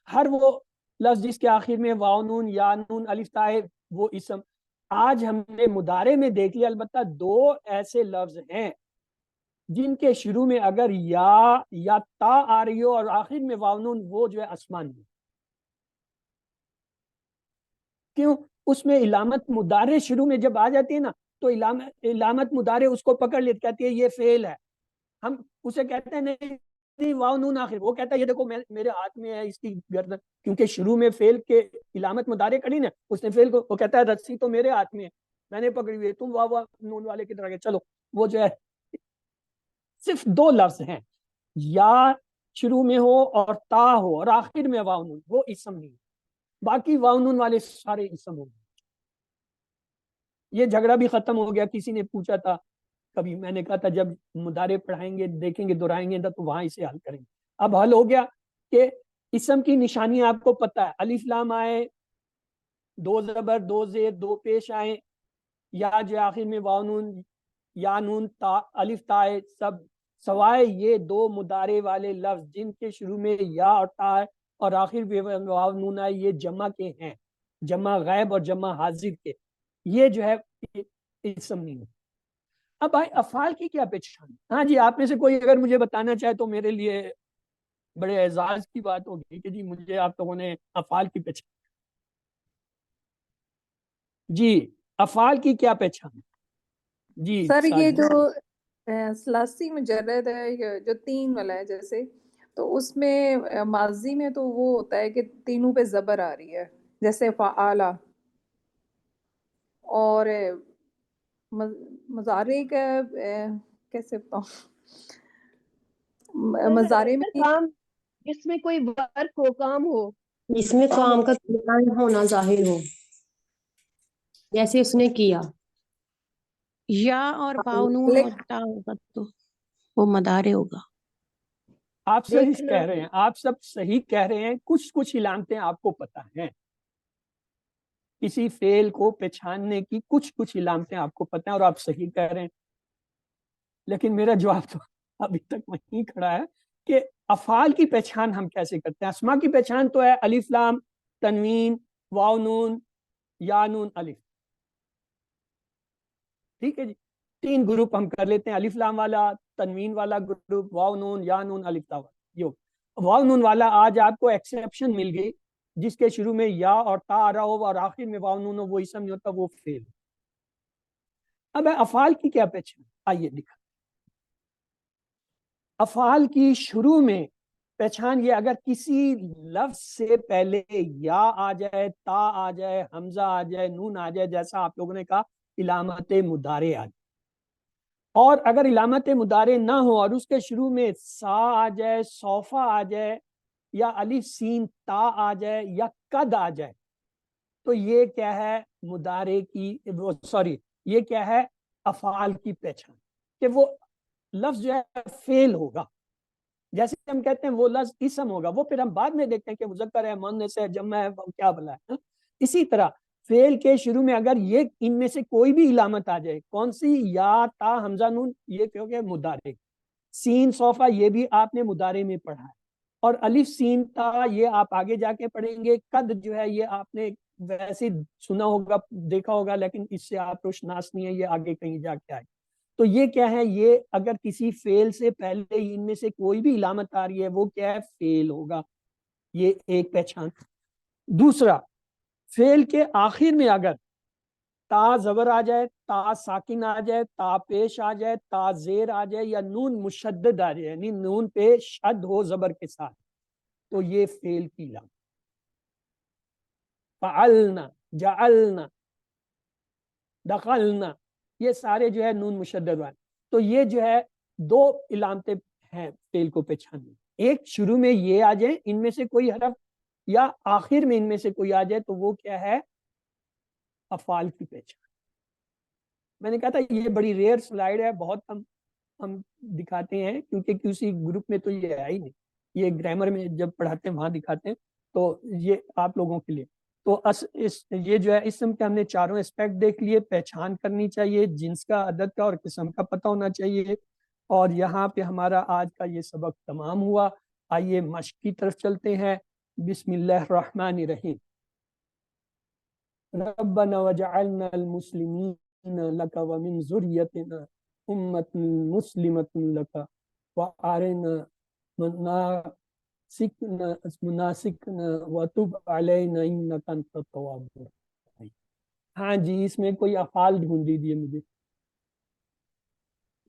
ہر وہ لفظ جس کے آخر میں واو نون، یا نون، الف تا آئے وہ اسم. آج ہم نے مضارع میں دیکھ لیا البتہ دو ایسے لفظ ہیں جن کے شروع میں اگر یا تا آ رہی ہو اور آخر میں واو نون، وہ جو ہے اسماء نہیں. کیوں؟ اس میں علامت مضارع شروع میں جب آ جاتی ہے نا، تو علامت مضارع اس کو پکڑ لیتی، کہتی ہے یہ فعل ہے. ہم اسے کہتے ہیں نہیں واو نون آخر، وہ کہتا ہے یہ دیکھو میرے ہاتھ میں ہے اس کی گردن، کیونکہ شروع میں فعل کے علامت مضارع کری نا، اس نے فعل کو، وہ کہتا ہے رسی تو میرے ہاتھ میں ہے، میں نے پکڑی ہوئی ہے، تم واو نون والے کی طرح. چلو وہ جو ہے صرف دو لفظ ہیں، یا شروع میں ہو اور تا ہو اور آخر میں واو نون، وہ اسم نہیں. باقی واو نون والے سارے اسم ہو گئے. یہ جھگڑا بھی ختم ہو گیا. کسی نے پوچھا تھا کبھی، میں نے کہا تھا جب مضارع پڑھائیں گے، دیکھیں گے، دہرائیں گے تو وہاں اسے حل کریں گے. اب حل ہو گیا کہ اسم کی نشانی آپ کو پتہ ہے، الف لام آئے، دو زبر، دو زیر، دو پیش آئے، یا جو آخر میں واو نون، یا نون، تا، الف تا ہے، سب سوائے یہ دو مضارع والے لفظ جن کے شروع میں یا اور تا ہے اور آخر میں واو نون آئے. یہ جمع کے ہیں، جمع غائب اور جمع حاضر کے. یہ جو ہے اسم نہیں. اب بھائی افعال کی کیا پہچان؟ ہاں جی، آپ میں سے کوئی اگر مجھے بتانا چاہے تو میرے لیے بڑے اعزاز کی بات ہوگی کہ جی مجھے آپ لوگوں نے افعال کی پہچان. جی افعال کی کیا پہچان؟ جی سر یہ ساجد. جو ثلاثی مجرد ہے، یہ جو تین والا ہے جیسے، تو اس میں ماضی میں تو وہ ہوتا ہے کہ تینوں پہ زبر آ رہی ہے، جیسے فعالہ. اور مضارع کا کیسے بتاؤں، مضارع میں کام جس میں کوئی ورک ہو، کام ہو، جس میں کام کا ہونا ظاہر ہو، جیسے اس نے کیا. یا اور واو نون اور تا ہوگا تو وہ مضارع ہوگا. آپ صحیح دیکھنا. کہہ رہے ہیں، آپ سب صحیح کہہ رہے ہیں. کچھ علامتیں آپ کو پتہ ہیں، کسی فعل کو پہچاننے کی کچھ علامتیں آپ کو پتہ ہیں اور آپ صحیح کہہ رہے ہیں. لیکن میرا جواب تو ابھی تک وہیں کھڑا ہے کہ افعال کی پہچان ہم کیسے کرتے ہیں. اسماء کی پہچان تو ہے الف لام، تنوین، واو نون، یا نون، الف. ٹھیک ہے جی، تین گروپ ہم کر لیتے ہیں، الف لام والا، تنوین والا گروپ، واو نون، یا نون، الف تا والا. واو نون والا آج آپ کو ایکسیپشن مل گئی جس کے شروع میں یا اور تا آ رہا ہو اور آخر میں واو نون ہو وہ اسم نہیں ہوتا، وہ فعل۔ اب ہے افعال کی کیا پہچان؟ آئیے دکھا، افعال کی شروع میں پہچان یہ، اگر کسی لفظ سے پہلے یا آ جائے، تا آ جائے، حمزہ آ جائے، نون آ جائے، جیسا آپ لوگوں نے کہا علامت مضارع آ جائے، اور اگر علامت مضارع نہ ہو اور اس کے شروع میں سا آ جائے، صوفہ آ جائے، یا الف سین تا آ جائے، یا قد آ جائے، تو یہ کیا ہے؟ مضارع کی یہ کیا ہے؟ افعال کی پہچان، کہ وہ لفظ جو ہے فعل ہوگا۔ جیسے ہم کہتے ہیں وہ لفظ اسم ہوگا، وہ پھر ہم بعد میں دیکھتے ہیں کہ مذکر ہے، مؤنث ہے، جمع ہے، کیا بلا ہے۔ اسی طرح فعل کے شروع میں اگر یہ ان میں سے کوئی بھی علامت آ جائے، کون سی؟ یا تا حمزہ نون، یہ کیونکہ مضارع، سین صوفہ یہ بھی آپ نے مضارع میں پڑھا ہے، اور الف سین تا یہ آپ آگے جا کے پڑھیں گے، قد جو ہے یہ آپ نے ویسے سنا ہوگا، دیکھا ہوگا، لیکن اس سے آپ روشناس نہیں ہے، یہ آگے کہیں جا کے آئے۔ تو یہ کیا ہے؟ یہ اگر کسی فعل سے پہلے ان میں سے کوئی بھی علامت آ رہی ہے وہ کیا ہے؟ فعل ہوگا، یہ ایک پہچان۔ دوسرا، فعل کے آخر میں اگر تا زبر آ جائے، تا ساکن آ جائے، تا پیش آ جائے، تا زیر آ جائے، یا نون مشدد آ جائے، یعنی نون پہ شد ہو زبر کے ساتھ، تو یہ فعل کی علامت۔ فعلنا، جعلنا، دخلنا، یہ سارے جو ہے نون مشدد والے۔ تو یہ جو ہے دو علامتیں ہیں فعل کو پہچاننے، ایک شروع میں یہ آ جائے ان میں سے کوئی حرف، یا آخر میں ان میں سے کوئی آ جائے، تو وہ کیا ہے؟ افعال کی پہچان۔ میں نے کہا تھا یہ بڑی ریئر سلائیڈ ہے، بہت ہم دکھاتے ہیں، کیونکہ کسی گروپ میں تو یہ ہے ہی نہیں، یہ گرامر میں جب پڑھاتے ہیں وہاں دکھاتے ہیں، تو یہ آپ لوگوں کے لیے۔ تو یہ جو ہے اسم کے ہم نے چاروں اسپیکٹ دیکھ لیے، پہچان کرنی چاہیے، جنس کا، عدد کا اور قسم کا پتہ ہونا چاہیے، اور یہاں پہ ہمارا آج کا یہ سبق تمام ہوا۔ آئیے مشق کی طرف چلتے ہیں۔ بسم اللہ الرحمن الرحیم۔ ربنا وجعلنا المسلمین لک ومن ذریتنا امۃ مسلمۃ لک وارنا مناسکنا وتب علینا انک انت التواب الرحیم۔ ہاں جی، اس میں کوئی افعال ڈھونڈ دیجیے مجھے۔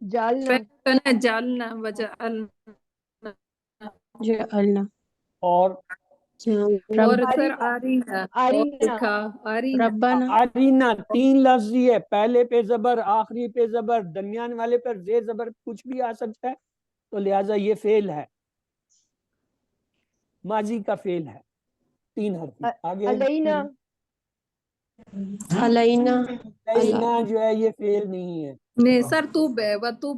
جالنا، جالنا، وجعلنا، جعلنا، اور اور سر آرینا، اور آرینا، لکھا آرینا، ربنا، آرینا، تین لفظ ہی ہے، پہلے پہ زبر، آخری پہ زبر، درمیان والے پر زیر زبر کچھ بھی آ سکتا ہے، تو لہٰذا یہ فعل ہے، ماضی کا فعل ہے، تین حرفی۔ آگے علینا، علینا، علینا جو ہے یہ فعل نہیں ہے۔ نہیں سر، توب ہے، وتوب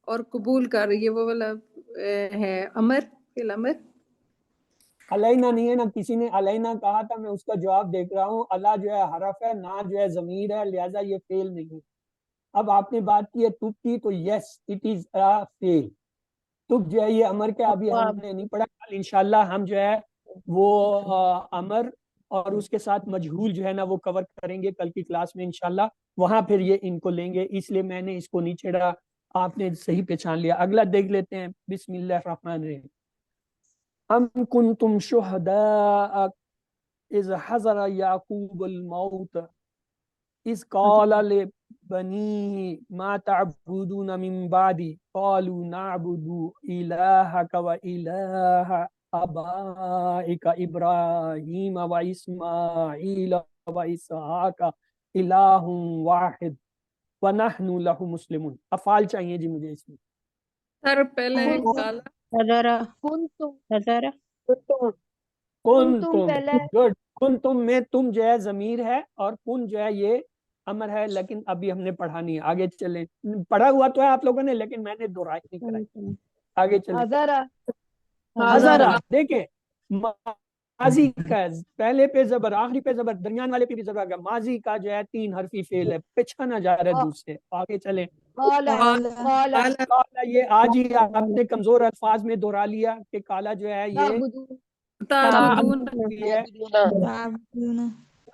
اور قبول کر، یہ وہ والا ہے امر، فعل امر۔ علینا نہیں ہے نا، کسی نے علینا کہا تھا، میں اس کا جواب دیکھ رہا ہوں۔ اللہ جو ہے حرف ہے، نا جو ہے ضمیر ہے، لہٰذا یہ فعل نہیں ہے۔ اب آپ نے بات کی ہے تب کی، تو یس اٹ از اے فعل۔ تب جو ہے یہ امر کے ابھی ہم نے نہیں پڑھا، کل انشاءاللہ ہم جو ہے وہ امر اور اس کے ساتھ مجہول جو ہے نا وہ کور کریں گے کل کی کلاس میں انشاءاللہ، وہاں پھر یہ ان کو لیں گے، اس لیے میں نے اس کو نہیں چھیڑا، آپ نے صحیح پہچان لیا۔ اگلا دیکھ لیتے ہیں، بسم اللہ الرحمن الرحیم۔ ام کنتم شہداء اذ حضر یعقوب الموت اذ قال لبنیہ ما تعبدون من بعدی قالوا نعبد الہک و الہ آبائک ابراہیم و اسماعیل و اسحاق الہ واحد ونحن لہ مسلمون۔ افعال چاہیے جی مجھے اس میں۔ سر پہلے کالا، حضر، کنتم، حضر، کنتم پہلے، گڈ، کنتم میں تم جو ہے ضمیر ہے، اور کن جو ہے یہ امر ہے، لیکن ابھی ہم نے پڑھا نہیں ہے، آگے چلیں۔ پڑھا ہوا تو ہے آپ لوگوں نے، لیکن میں نے دہرائی نہیں کرائی۔ آگے چلیں۔ حضرہ، حضرہ، دیکھیں ماضی کا ہے، پہلے پہ زبر، آخری پہ زبر، درمیان والے پہ بھی زبر، ماضی کا جو ہے تین حرفی فعل ہے، پچھانا جا رہا ہے دوسرے۔ آگے چلیں۔ قال، قال، کالا، یہ آج ہی آپ نے کمزور الفاظ میں دہرا لیا کہ کالا جو ہے یہ تعبدون، تعبدون، ہے۔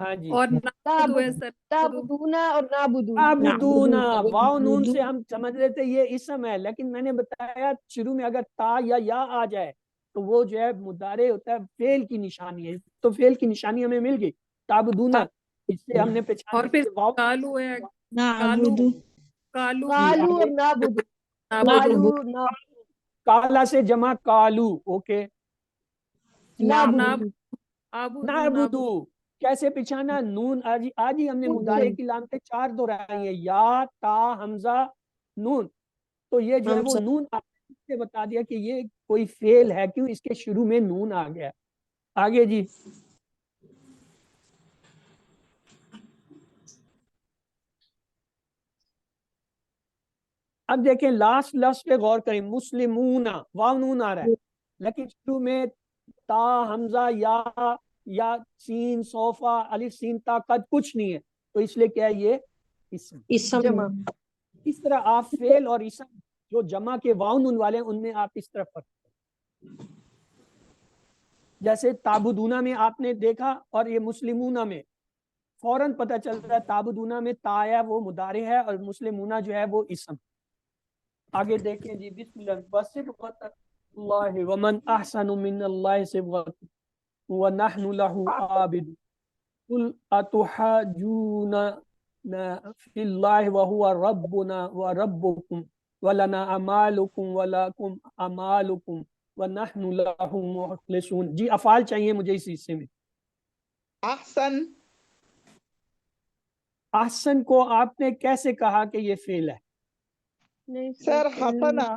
ہاں جی، اور نعبد ہے سر، تعبدون اور نعبدون، عبدون، واو نون سے ہم سمجھ رہے تھے یہ اسم ہے، لیکن میں نے بتایا شروع میں اگر تا یا آ جائے تو وہ جو ہے مضارع ہوتا ہے، فعل کی نشانی ہے، تو فعل کی نشانی ہمیں مل گئی تعبدونا، اس سے ہم نے پہچان اور لی پھر کہ واو کالو ہے، نعبدو کالو قالو اور آگے نعبدو، نعبدو، قالو کالا سے جمع کالو، اوکے نعبدو، نعبدو کیسے پہچانا؟ نون آج ہی ہم نے مضارع کی علامتیں 4 دہرائی ہیں، یا تا حمزہ نون، تو یہ جو ہے وہ نون سے بتا دیا کہ یہ کوئی فعل ہے، کیوں اس کے شروع میں نون آ گیا۔ آگے جی اب دیکھیں لاسٹ لفظ پہ غور کریں، مسلمون، واو نون آ رہا ہے لیکن شروع میں تا حمزہ یا سین صوفہ الف سین تا قد کچھ نہیں ہے، تو اس لیے کیا ہے یہ اسم۔ اسم جمع، اس طرح آپ فعل اور اسم جو جمع کے واو نون والے ہیں ان میں آپ اس طرح فرق کریں، جیسے تابدونہ میں آپ نے دیکھا اور یہ مسلمونہ میں فوراً پتہ چل رہا ہے تابدونہ میں تا ہے وہ مضارع ہے اور مسلمونہ جو ہے وہ اسم۔ آگے دیکھیں جی، بسم اللہ، وصبغۃ اللہ ومن احسن من اللہ صبغۃ ونحن له عابد قل اتحاجوننا فی اللہ وهو ربنا وربکم ولنا اعمالکم ولکم اعمالکم ونحن له مخلصون۔ جی افعال چاہیے مجھے اس حصے میں۔ احسن، احسن کو آپ نے کیسے کہا کہ یہ فعل ہے؟ نہیں سر حسنا،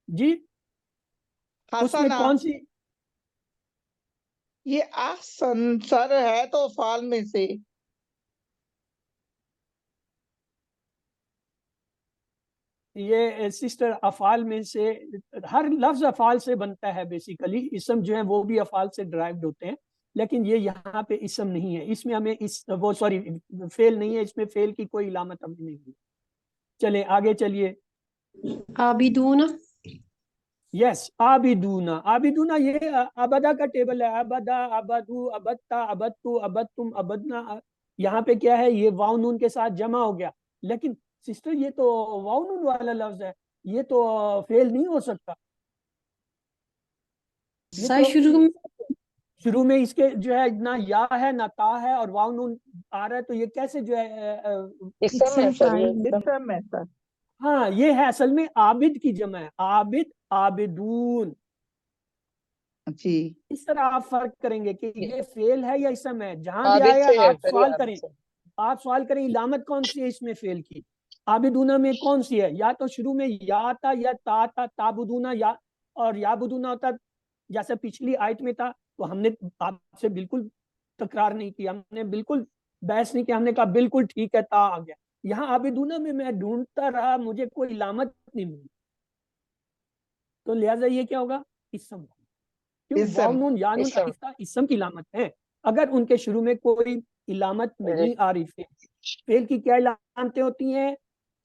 جی اس میں حسنا، کون سی؟ یہ احسن سر ہے تو فعال میں سے۔ یہ سسٹر افعال میں سے ہر لفظ افعال سے بنتا ہے بیسیکلی، اسم جو ہے وہ بھی افعال سے ڈرائیوڈ ہوتے ہیں، لیکن یہ یہاں پہ اسم نہیں ہے، اس میں ہمیں وہ سوری فعل نہیں ہے، اس میں فعل کی کوئی علامت ہمیں نہیں ہے۔ چلیں آگے چلیے، عابدون، یس عابدونا، عابدونا یہ ابدا کا ٹیبل ہے، ابدا، ابدو، ابدتا، ابدتو، ابدتم، ابدنا، یہاں پہ کیا ہے یہ واو نون کے ساتھ جمع ہو گیا، لیکن سسٹر یہ تو واو نون والا لفظ ہے، یہ تو فعل نہیں ہو سکتا، یہ سر تو شروع میں اس کے جو ہے نہ یا ہے نہ تا ہے اور واو نون آ رہا ہے، تو یہ کیسے جو ہے اسم ہے سر، یہ فاعل، اسم ہے سر۔ ہاں یہ ہے اصل میں عابد کی جمع ہے، عابد عابدون، جی اس طرح آپ فرق کریں گے کہ یہ فعل ہے یا اسم ہے، جہاں بھی عابد آیا سے ہے آپ سر، یہ سوال عابد کریں، سے۔ آپ سوال کریں علامت کون سی ہے اس میں فعل کی، عابدونہ میں کون سی ہے، یا تو شروع میں یا تھا یا تا تھا، تابدونہ یا اور یابدونہ ہوتا، جیسے پچھلی آیت میں تھا، تو ہم نے آپ سے بالکل تکرار نہیں کیا، ہم نے بالکل بحث نہیں کیا، ہم نے کہا بالکل ٹھیک ہے تا آ گیا، یہاں عابدونہ میں ڈھونڈتا رہا مجھے کوئی علامت نہیں ملی، تو لہٰذا یہ کیا ہوگا اسم، کیوں واو اسم، نون یا نون الف تا اسم کی علامت ہے، اگر ان کے شروع میں کوئی علامت نہیں آ رہی فعل کی کیا علامتیں ہوتی ہیں؟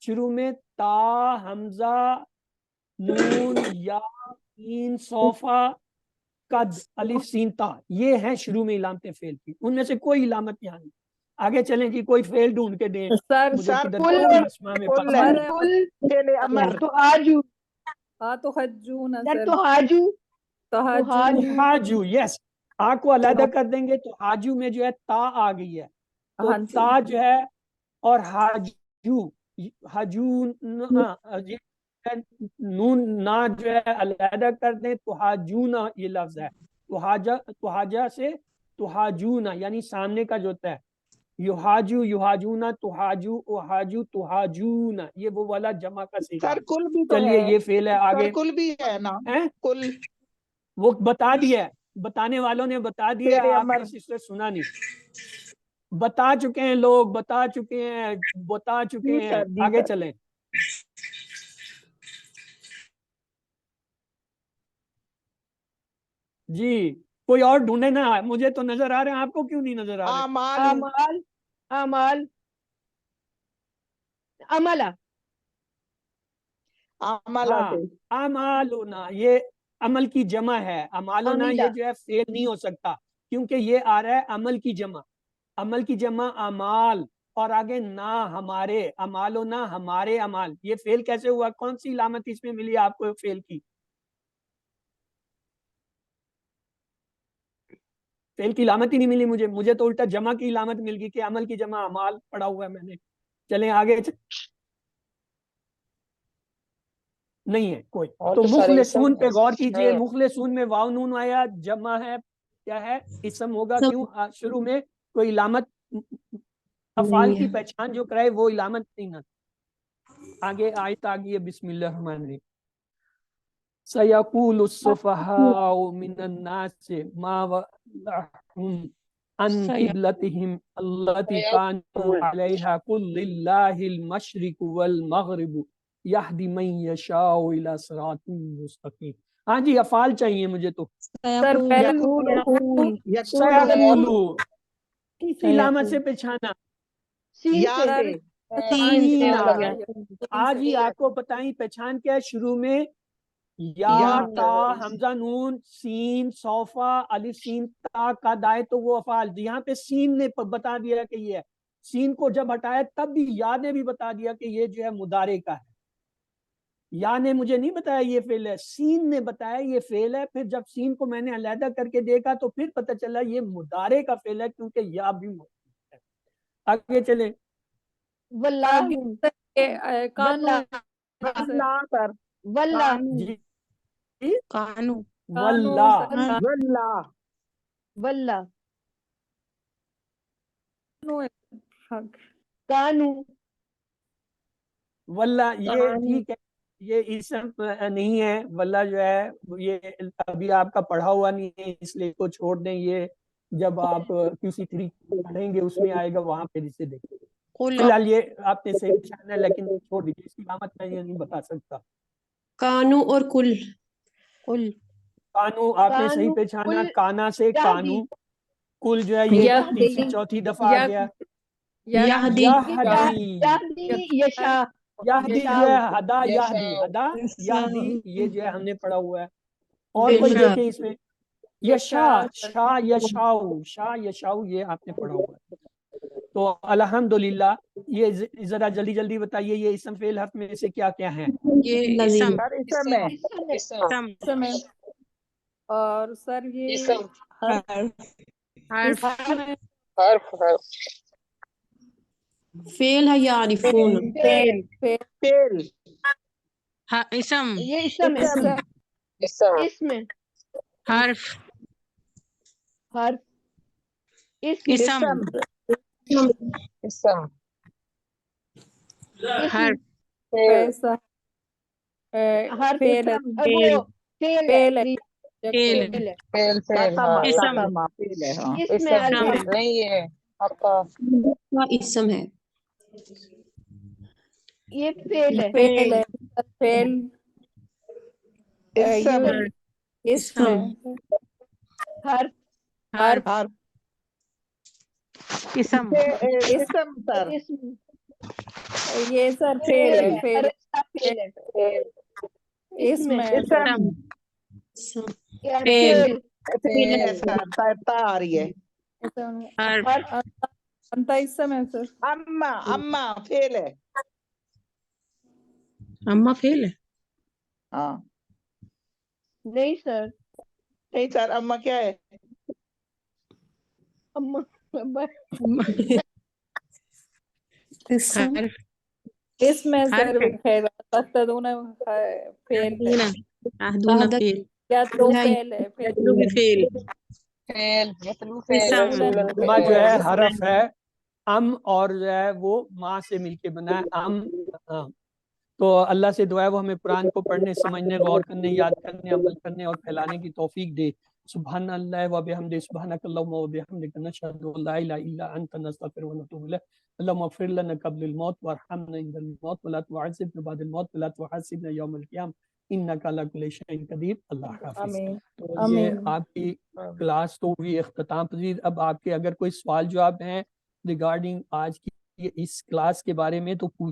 شروع میں تا حمزہ نون یا سین صوفہ قد الف سین تا، یہ ہیں شروع میں علامتیں فعل کی، ان میں سے کوئی علامت یہاں نہیں۔ آگے چلیں جی، کوئی فعل ڈھونڈ کے دیں سر مجھے، سر کدھر کل اسماء میں کل پاس ہے، ہے۔ کل فعل امر، تو آجو، ہاں تو حجون سر سر، تو آجو، تو تحجون، حاجو، حاجو، یس، آ کو علیحدہ کر دیں گے تو حاجو میں جو ہے تا آ گئی ہے، تو ہاں جی، تا جو ہے اور حاجو، حجون نون نا جو ہے علیحدہ کر دیں تو حاجونا یہ لفظ ہے، تو حاجہ سے تو حاجونا یعنی سامنے کا جو ہوتا ہے، یحاجو یحاجونا تو حاجو او حاجو تو حاجونا، یہ وہ والا جمع کا صیغہ سر ہے۔ کل بھی تو چلیے ہے، یہ فعل ہے، سر آگے کل بھی ہے نا، ہیں کل وہ بتا دیا ہے، بتانے والوں نے بتا دیا، فعل آپ امر۔ نے سسٹر سنا نہیں، بتا چکے ہیں لوگ، بتا چکے ہیں، بتا چکے جی ہیں، سر، جی آگے سر۔ چلیں۔ جی کوئی اور ڈھونڈے نا، مجھے تو نظر آ رہے ہیں، آپ کو کیوں نہیں نظر آ رہے؟ اعمال، اعمال، اعمال، عملہ، عملہ ہاں سے۔ اعمالنا یہ عمل کی جمع ہے، اعمالنا یہ عملہ، جو ہے فعل نہیں ہو سکتا کیونکہ یہ آ رہا ہے عمل کی جمع، عمل کی جمع اعمال، اور آگے نہ ہمارے، اعمالنا ہمارے اعمال، یہ فعل کیسے ہوا؟ کون سی علامت اس میں ملی آپ کو فعل کی؟ فعل کی علامت ہی نہیں ملی مجھے تو الٹا جمع کی علامت مل گئی کہ عمل کی جمع اعمال پڑھا ہوا ہے میں نے. چلیں آگے. نہیں ہے کوئی. تو مخلصون پہ غور کیجئے. مخلصون میں واو نون آیا, جمع ہے, کیا ہے, اسم ہوگا. کیوں شروع میں کوئی علامت افعال کی پہچان جو کرائے وہ علامت نہیں نہ. آگے آیت آگئی ہے. بسم اللہ الرحمن الرحیم. سَيَقُولُ السُّفَهَاءُ مِنَ النَّاسِ مَا وَلَّاهُمْ عَنْ قِبْلَتِهِمْ الَّتِي كَانُوا عَلَيْهَا قُلْ لِلَّهِ الْمَشْرِقُ وَالْمَغْرِبُ يَهْدِي مَن يَشَاءُ إِلَىٰ صِرَاطٍ مُّسْتَقِيمٍ. ہاں جی افعال چاہیے مجھے تو. سر سَيَقُولُ کس علامت سے پہچانا؟ آج ہی آپ کو بتائیں پہچان کیا ہے. شروع میں یا تا حمزہ نون سین صوفہ الف سین تا کا دائے تو وہ افعال. یہاں پہ سین نے بتا دیا کہ یہ ہے. سین کو جب ہٹایا تب بھی یا نے بھی بتا دیا کہ یہ جو ہے مضارع کا ہے. یا نے مجھے نہیں بتایا یہ فعل ہے, سین نے بتایا یہ فعل ہے. پھر جب سین کو میں نے علیحدہ کر کے دیکھا تو پھر پتہ چلا یہ مضارع کا فعل ہے کیونکہ یا بھی موجود ہے. آگے چلیں. جی کانو واللہ یہ ٹھیک ہے, یہ اسم نہیں ہے. واللہ جو ہے یہ ابھی آپ کا پڑھا ہوا نہیں ہے اس لیے کو چھوڑ دیں. یہ جب آپ کسی طریقے پڑھیں گے اس میں آئے گا, وہاں پہ اسے دیکھیں. فی الحال یہ آپ نے صحیح پہچانا ہے لیکن چھوڑ دیجیے, اس کی علامت میں یہ نہیں بتا سکتا. کانو اور کل. کانو آپ نے صحیح پہچانا, کانا سے کانو. کل جو ہے یہ تیسری چوتھی دفعہ آ گیا. یہدی یہدی جو ہے ہدا یہدی یہ جو ہے ہم نے پڑھا ہوا ہے. اور کوئی دیکھیں اس میں یشا شاہ یشاؤ یہ آپ نے پڑھا ہوا ہے. تو الحمدللہ یہ ذرا جلدی جلدی بتائیے یہ اسم فعل حرف میں سے کیا کیا ہیں؟ یہ اسم اور سر یہ حرف فعل ہے یا عارفون. اسم یہ اسم ہے. اسم حرف حرف اسم حرف اسم ہے. یہ فعل ہے. حرف اسم یہ سر فعل اسم آ رہی ہے. انتا اسم ہے سر. اما فعل ہے. اما فعل ہے. ہاں نہیں سر. نہیں سر, اما کیا ہے؟ حرف اس میں سر فعل تحتدون فعل ہے یا تو فعل ہے. اما جو ہے حرف ہے, ام اور جو ہے وہ ماں سے مل کے بنا ہے ام. تو اللہ سے دعا ہے وہ ہمیں قرآن کو پڑھنے سمجھنے غور کرنے یاد کرنے عمل کرنے اور پھیلانے کی توفیق دے. سبحان اللہ و بحمدہ سبحانک اللہم و بحمدک نشہد ان لا الہ الا انت نستغفرک و نتوب الیک. اللہم اغفر لنا قبل الموت وارحمنا عند الموت ولا تعذبنا بعد الموت ولا تحاسبنا یوم القیامہ انک علی کل شیء قدیر. اللہ حافظ. تو یہ آپ کی کلاس تو ہوئی اختتام پذیر. اب آپ کے اگر کوئی سوال جواب ہیں ریگارڈنگ آج کی اس کلاس کے بارے میں تو